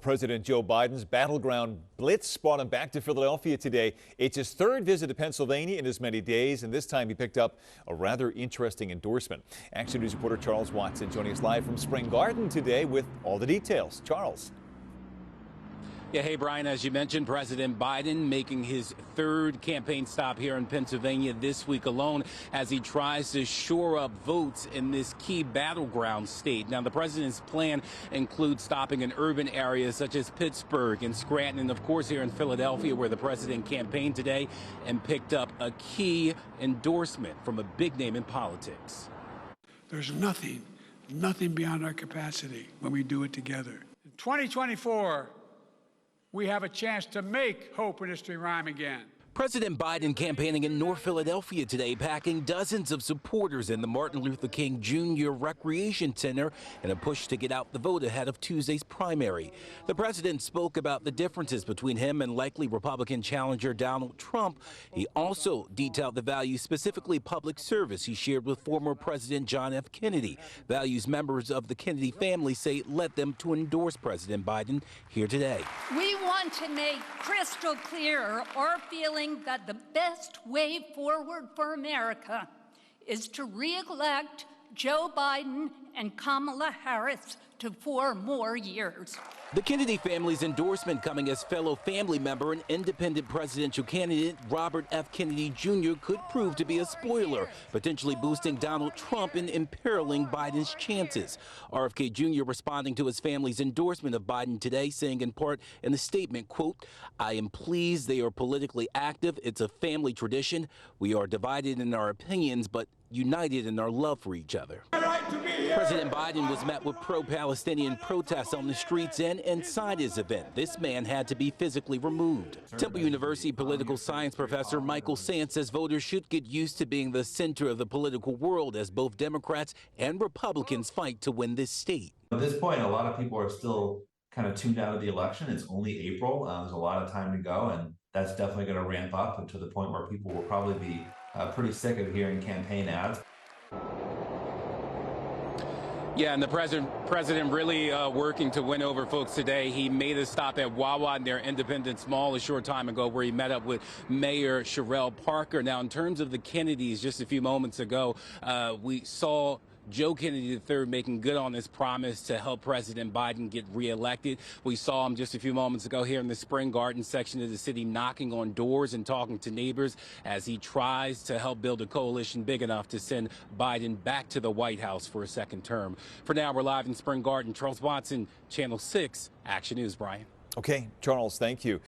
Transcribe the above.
President Joe Biden's battleground blitz brought him back to Philadelphia today. It's his third visit to Pennsylvania in as many days, and this time he picked up a rather interesting endorsement. Action News reporter Charles Watson joining us live from Spring Garden today with all the details. Charles. Yeah, hey, Brian, as you mentioned, President Biden making his third campaign stop here in Pennsylvania this week alone as he tries to shore up votes in this key battleground state. Now, the president's plan includes stopping in urban areas such as Pittsburgh and Scranton, and of course here in Philadelphia, where the president campaigned today and picked up a key endorsement from a big name in politics. There's nothing beyond our capacity when we do it together. In 2024, we have a chance to make hope and history rhyme again. President Biden campaigning in North Philadelphia today, packing dozens of supporters in the Martin Luther King Jr. Recreation Center in a push to get out the vote ahead of Tuesday's primary. The president spoke about the differences between him and likely Republican challenger Donald Trump. He also detailed the values, specifically public service, he shared with former President John F. Kennedy. Values members of the Kennedy family say led them to endorse President Biden here today. We want to make crystal clear our feeling that the best way forward for America is to re-elect Joe Biden and Kamala Harris to 4 more years. The Kennedy family's endorsement coming as fellow family member and independent presidential candidate Robert F. Kennedy Jr. could prove to be a spoiler, potentially boosting Donald Trump and imperiling Biden's chances. RFK Jr. responding to his family's endorsement of Biden today, saying in part in the statement, quote, "I am pleased they are politically active. It's a family tradition. We are divided in our opinions, but united in our love for each other." President Biden was met with pro-Palestinian protests on the streets and inside his event. This man had to be physically removed. Temple University political science professor Michael Sand says voters should get used to being the center of the political world as both Democrats and Republicans fight to win this state. At this point, a lot of people are still kind of tuned out of the election. It's only April. There's a lot of time to go, and that's definitely going to ramp up to the point where people will probably be pretty sick of hearing campaign ads. Yeah, and the president really working to win over folks today. He made a stop at Wawa in their Independence Mall a short time ago where he met up with Mayor Sherrell Parker. Now, in terms of the Kennedys, just a few moments ago, we saw Joe Kennedy III making good on his promise to help President Biden get reelected. We saw him just a few moments ago here in the Spring Garden section of the city knocking on doors and talking to neighbors as he tries to help build a coalition big enough to send Biden back to the White House for a second term. For now, we're live in Spring Garden. Charles Watson, Channel 6, Action News, Brian. Okay, Charles, thank you.